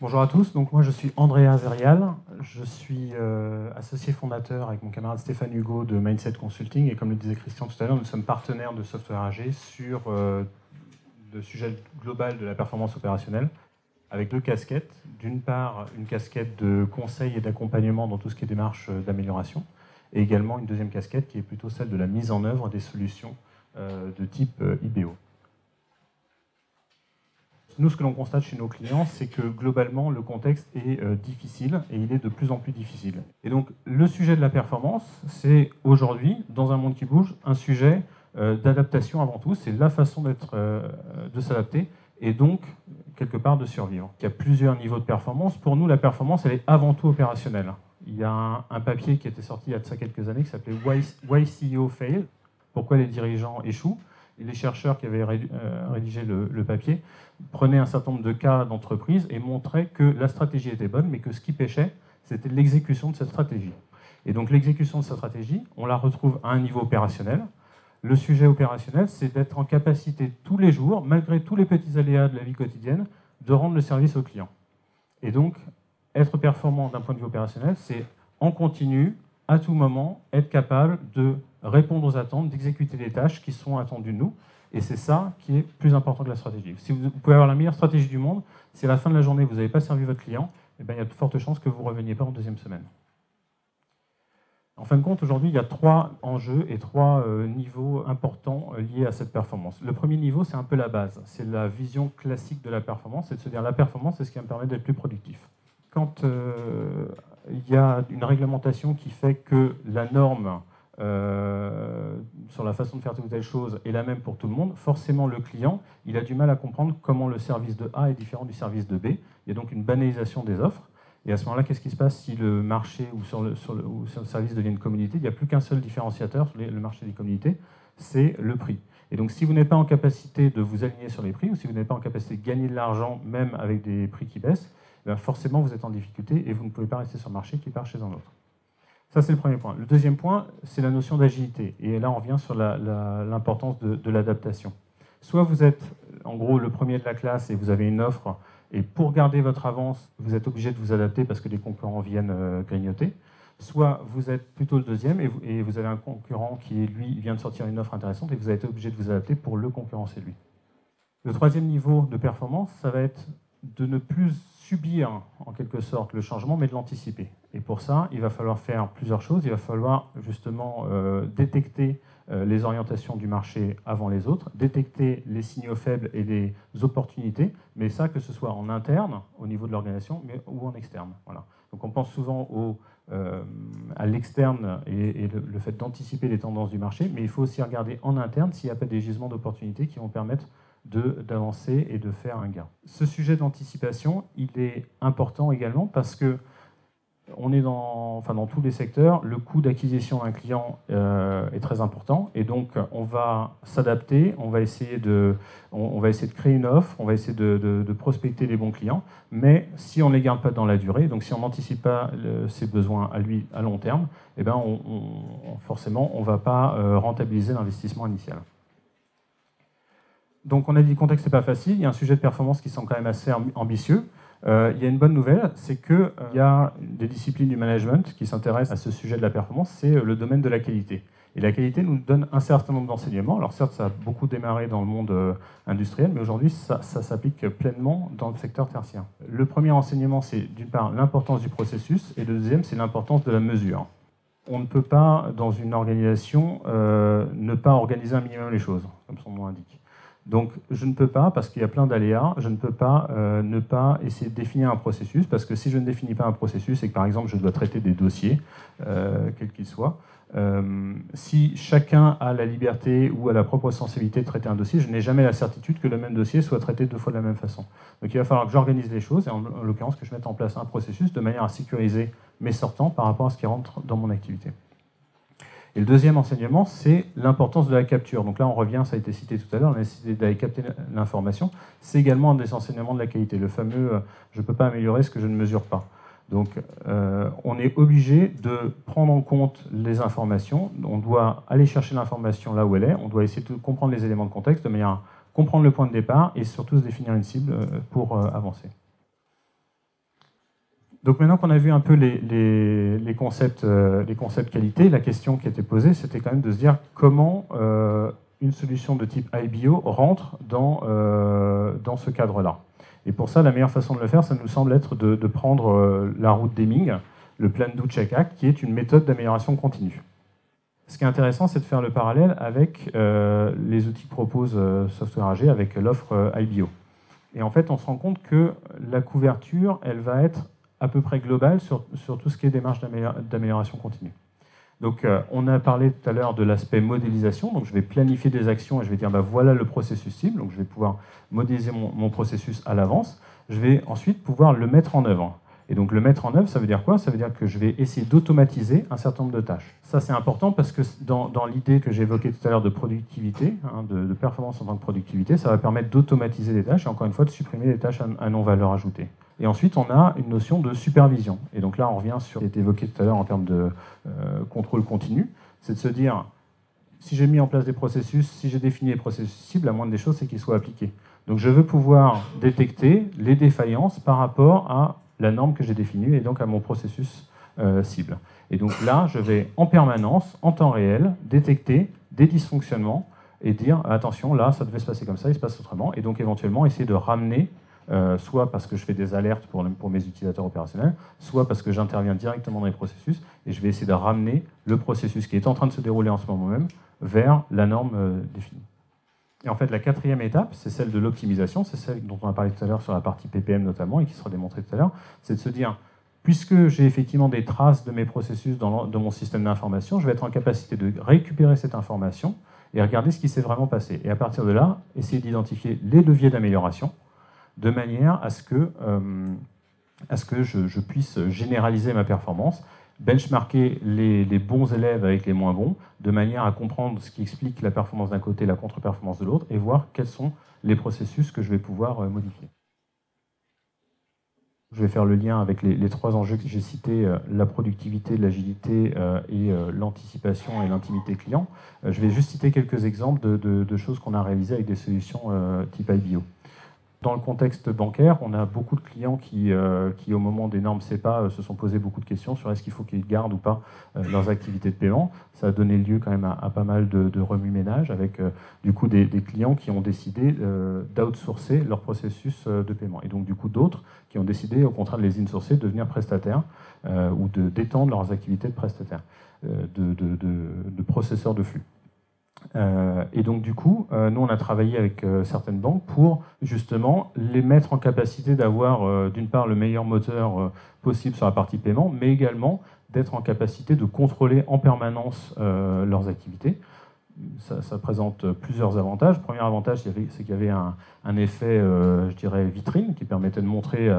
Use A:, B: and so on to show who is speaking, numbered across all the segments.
A: Bonjour à tous, donc moi je suis Andrea Zerial, je suis associé fondateur avec mon camarade Stéphane Hugo de Mindset Consulting et comme le disait Christian tout à l'heure, nous sommes partenaires de Software AG sur le sujet global de la performance opérationnelle avec deux casquettes. D'une part, une casquette de conseil et d'accompagnement dans tout ce qui est démarche d'amélioration et également une deuxième casquette qui est plutôt celle de la mise en œuvre des solutions de type IBO. Nous, ce que l'on constate chez nos clients, c'est que globalement, le contexte est difficile et il est de plus en plus difficile. Et donc, le sujet de la performance, c'est aujourd'hui, dans un monde qui bouge, un sujet d'adaptation avant tout. C'est la façon de s'adapter et donc, quelque part, de survivre. Il y a plusieurs niveaux de performance. Pour nous, la performance, elle est avant tout opérationnelle. Il y a un papier qui était sorti il y a de ça quelques années qui s'appelait Why CEO Fail ? Pourquoi les dirigeants échouent ? Et les chercheurs qui avaient rédigé le papier prenaient un certain nombre de cas d'entreprise et montraient que la stratégie était bonne, mais que ce qui pêchait, c'était l'exécution de cette stratégie. Et donc l'exécution de cette stratégie, on la retrouve à un niveau opérationnel. Le sujet opérationnel, c'est d'être en capacité tous les jours, malgré tous les petits aléas de la vie quotidienne, de rendre le service au client. Et donc, être performant d'un point de vue opérationnel, c'est en continu, à tout moment, être capable de répondre aux attentes, d'exécuter les tâches qui sont attendues de nous. Et c'est ça qui est plus important que la stratégie. Si vous pouvez avoir la meilleure stratégie du monde, si à la fin de la journée, vous n'avez pas servi votre client, eh bien, il y a de fortes chances que vous ne reveniez pas en deuxième semaine. En fin de compte, aujourd'hui, il y a trois enjeux et trois niveaux importants liés à cette performance. Le premier niveau, c'est un peu la base. C'est la vision classique de la performance, c'est de se dire la performance, c'est ce qui va me permettre d'être plus productif. Quand il y a une réglementation qui fait que la norme sur la façon de faire telle ou telle chose est la même pour tout le monde, forcément le client, il a du mal à comprendre comment le service de A est différent du service de B. Il y a donc une banalisation des offres. Et à ce moment-là, qu'est-ce qui se passe si le marché ou sur le service devient une communauté? Il n'y a plus qu'un seul différenciateur sur le marché des communautés, c'est le prix. Et donc si vous n'êtes pas en capacité de vous aligner sur les prix, ou si vous n'êtes pas en capacité de gagner de l'argent, même avec des prix qui baissent, bien forcément vous êtes en difficulté et vous ne pouvez pas rester sur le marché qui part chez un autre. Ça, c'est le premier point. Le deuxième point, c'est la notion d'agilité. Et là, on revient sur l'importance de l'adaptation. Soit vous êtes, en gros, le premier de la classe et vous avez une offre, et pour garder votre avance, vous êtes obligé de vous adapter parce que les concurrents viennent grignoter. Soit vous êtes plutôt le deuxième et vous avez un concurrent qui, lui, vient de sortir une offre intéressante et vous avez été obligé de vous adapter pour le concurrencer, lui. Le troisième niveau de performance, ça va être de ne plus subir en quelque sorte le changement, mais de l'anticiper. Et pour ça, il va falloir faire plusieurs choses. Il va falloir justement détecter les orientations du marché avant les autres, détecter les signaux faibles et les opportunités, mais ça, que ce soit en interne, au niveau de l'organisation, ou en externe. Voilà. Donc on pense souvent à l'externe et le fait d'anticiper les tendances du marché, mais il faut aussi regarder en interne s'il n'y a pas des gisements d'opportunités qui vont permettre d'avancer et de faire un gain. Ce sujet d'anticipation, il est important également parce que on est dans tous les secteurs, le coût d'acquisition d'un client est très important et donc on va s'adapter, on va essayer de créer une offre, on va essayer de prospecter les bons clients, mais si on ne les garde pas dans la durée, donc si on n'anticipe pas ses besoins à lui à long terme, eh ben forcément on ne va pas rentabiliser l'investissement initial. Donc on a dit le contexte n'est pas facile, il y a un sujet de performance qui semble quand même assez ambitieux. Il y a une bonne nouvelle, c'est qu'il y a des disciplines du management qui s'intéressent à ce sujet de la performance, c'est le domaine de la qualité. Et la qualité nous donne un certain nombre d'enseignements. Alors certes, ça a beaucoup démarré dans le monde industriel, mais aujourd'hui, ça s'applique pleinement dans le secteur tertiaire. Le premier enseignement, c'est d'une part l'importance du processus, et le deuxième, c'est l'importance de la mesure. On ne peut pas, dans une organisation, ne pas organiser un minimum les choses, comme son nom l'indique. Donc je ne peux pas, parce qu'il y a plein d'aléas, je ne peux pas ne pas essayer de définir un processus, parce que si je ne définis pas un processus et que par exemple je dois traiter des dossiers, quels qu'ils soient, si chacun a la liberté ou a la propre sensibilité de traiter un dossier, je n'ai jamais la certitude que le même dossier soit traité deux fois de la même façon. Donc il va falloir que j'organise les choses, et en l'occurrence que je mette en place un processus de manière à sécuriser mes sortants par rapport à ce qui rentre dans mon activité. Et le deuxième enseignement, c'est l'importance de la capture. Donc là, on revient, ça a été cité tout à l'heure, la nécessité d'aller capter l'information. C'est également un des enseignements de la qualité, le fameux « je ne peux pas améliorer ce que je ne mesure pas ». Donc on est obligé de prendre en compte les informations, on doit aller chercher l'information là où elle est, on doit essayer de comprendre les éléments de contexte de manière à comprendre le point de départ et surtout se définir une cible pour avancer. Donc maintenant qu'on a vu un peu les concepts qualité, la question qui était posée, c'était quand même de se dire comment une solution de type IBO rentre dans ce cadre-là. Et pour ça, la meilleure façon de le faire, ça nous semble être de prendre la route Deming, le Plan Do Check Act, qui est une méthode d'amélioration continue. Ce qui est intéressant, c'est de faire le parallèle avec les outils que propose Software AG, avec l'offre IBO. Et en fait, on se rend compte que la couverture, elle va être à peu près globale sur tout ce qui est démarche d'amélioration continue. Donc, on a parlé tout à l'heure de l'aspect modélisation. Donc, je vais planifier des actions et je vais dire, bah, voilà le processus cible. Donc, je vais pouvoir modéliser mon processus à l'avance. Je vais ensuite pouvoir le mettre en œuvre. Et donc, le mettre en œuvre, ça veut dire quoi? Ça veut dire que je vais essayer d'automatiser un certain nombre de tâches. Ça, c'est important parce que dans l'idée que j'évoquais tout à l'heure de productivité, hein, de performance en tant que productivité, ça va permettre d'automatiser des tâches et encore une fois de supprimer des tâches à non-valeur ajoutée. Et ensuite, on a une notion de supervision. Et donc là, on revient sur ce qui a été évoqué tout à l'heure en termes de contrôle continu. C'est de se dire, si j'ai mis en place des processus, si j'ai défini les processus cibles, la moindre des choses, c'est qu'ils soient appliqués. Donc je veux pouvoir détecter les défaillances par rapport à la norme que j'ai définie et donc à mon processus cible. Et donc là, je vais en permanence, en temps réel, détecter des dysfonctionnements et dire, attention, là, ça devait se passer comme ça, il se passe autrement. Et donc éventuellement, essayer de ramener soit parce que je fais des alertes pour mes utilisateurs opérationnels, soit parce que j'interviens directement dans les processus, et je vais essayer de ramener le processus qui est en train de se dérouler en ce moment même vers la norme définie. Et en fait, la quatrième étape, c'est celle de l'optimisation, c'est celle dont on a parlé tout à l'heure sur la partie PPM notamment, et qui sera démontrée tout à l'heure, c'est de se dire, puisque j'ai effectivement des traces de mes processus dans mon système d'information, je vais être en capacité de récupérer cette information et regarder ce qui s'est vraiment passé. Et à partir de là, essayer d'identifier les leviers d'amélioration, de manière à ce que je puisse généraliser ma performance, benchmarker les bons élèves avec les moins bons, de manière à comprendre ce qui explique la performance d'un côté et la contre-performance de l'autre, et voir quels sont les processus que je vais pouvoir modifier. Je vais faire le lien avec les trois enjeux que j'ai cités, la productivité, l'agilité et l'anticipation et l'intimité client. Je vais juste citer quelques exemples de choses qu'on a réalisées avec des solutions type IBO. Dans le contexte bancaire, on a beaucoup de clients qui au moment des normes CEPA, se sont posés beaucoup de questions sur est-ce qu'il faut qu'ils gardent ou pas leurs activités de paiement. Ça a donné lieu quand même à pas mal de remue-ménage avec du coup des clients qui ont décidé d'outsourcer leur processus de paiement. Et donc du coup d'autres qui ont décidé au contraire de les insourcer, de devenir prestataires ou d'étendre leurs activités de prestataires, de processeurs de flux. Et donc du coup, nous on a travaillé avec certaines banques pour justement les mettre en capacité d'avoir d'une part le meilleur moteur possible sur la partie paiement, mais également d'être en capacité de contrôler en permanence leurs activités. Ça présente plusieurs avantages. Le premier avantage, c'est qu'il y avait un effet, je dirais, vitrine, qui permettait de montrer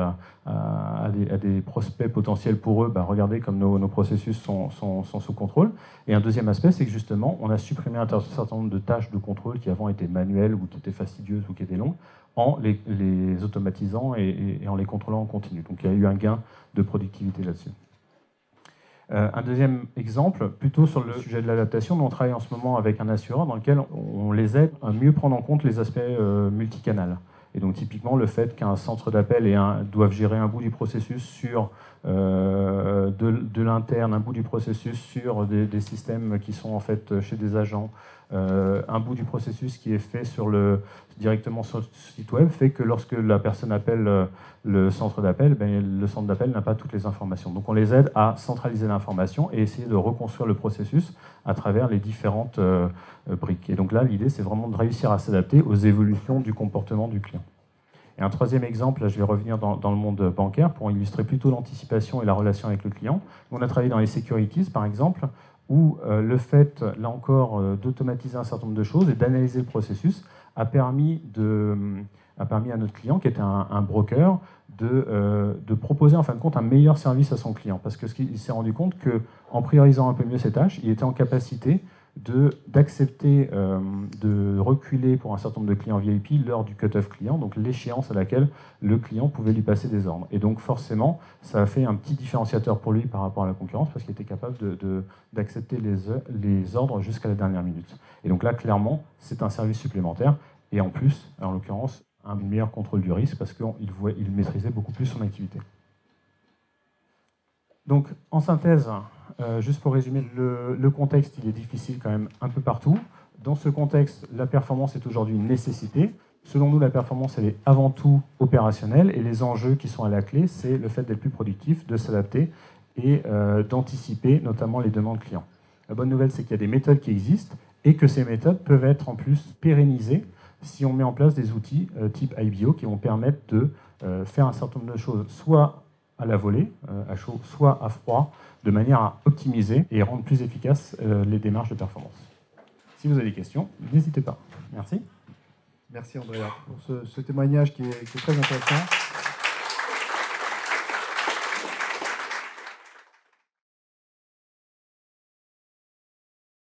A: à des prospects potentiels pour eux, bah, regardez comme nos processus sont sous contrôle. Et un deuxième aspect, c'est que justement, on a supprimé un certain nombre de tâches de contrôle qui avant étaient manuelles ou qui étaient fastidieuses ou qui étaient longues, en les automatisant et en les contrôlant en continu. Donc il y a eu un gain de productivité là-dessus. Un deuxième exemple, plutôt sur le sujet de l'adaptation, on travaille en ce moment avec un assureur dans lequel on les aide à mieux prendre en compte les aspects multicanal. Et donc typiquement le fait qu'un centre d'appel doive gérer un bout du processus sur de l'interne, un bout du processus sur des systèmes qui sont en fait chez des agents, un bout du processus qui est fait directement sur le site web, fait que lorsque la personne appelle le centre d'appel, le centre d'appel n'a pas toutes les informations. Donc on les aide à centraliser l'information et essayer de reconstruire le processus à travers les différentes briques. Et donc là, l'idée, c'est vraiment de réussir à s'adapter aux évolutions du comportement du client. Et un troisième exemple, là je vais revenir dans le monde bancaire pour illustrer plutôt l'anticipation et la relation avec le client. On a travaillé dans les securities, par exemple, où le fait, là encore, d'automatiser un certain nombre de choses et d'analyser le processus a permis à notre client, qui était un broker, de proposer en fin de compte un meilleur service à son client. Parce qu'il s'est rendu compte qu'en priorisant un peu mieux ses tâches, il était en capacité d'accepter de reculer pour un certain nombre de clients VIP lors du cut-off client, donc l'échéance à laquelle le client pouvait lui passer des ordres. Et donc forcément, ça a fait un petit différenciateur pour lui par rapport à la concurrence, parce qu'il était capable d'accepter les ordres jusqu'à la dernière minute. Et donc là, clairement, c'est un service supplémentaire, et en plus, en l'occurrence, un meilleur contrôle du risque, parce qu'il maîtrisait beaucoup plus son activité. Donc, en synthèse, juste pour résumer, le contexte, il est difficile quand même un peu partout. Dans ce contexte, la performance est aujourd'hui une nécessité. Selon nous, la performance, elle est avant tout opérationnelle, et les enjeux qui sont à la clé, c'est le fait d'être plus productif, de s'adapter et d'anticiper notamment les demandes clients. La bonne nouvelle, c'est qu'il y a des méthodes qui existent et que ces méthodes peuvent être en plus pérennisées si on met en place des outils type IBO qui vont permettre de faire un certain nombre de choses, soit à la volée, à chaud, soit à froid, de manière à optimiser et rendre plus efficaces les démarches de performance. Si vous avez des questions, n'hésitez pas. Merci.
B: Merci Andrea pour ce témoignage qui est très intéressant.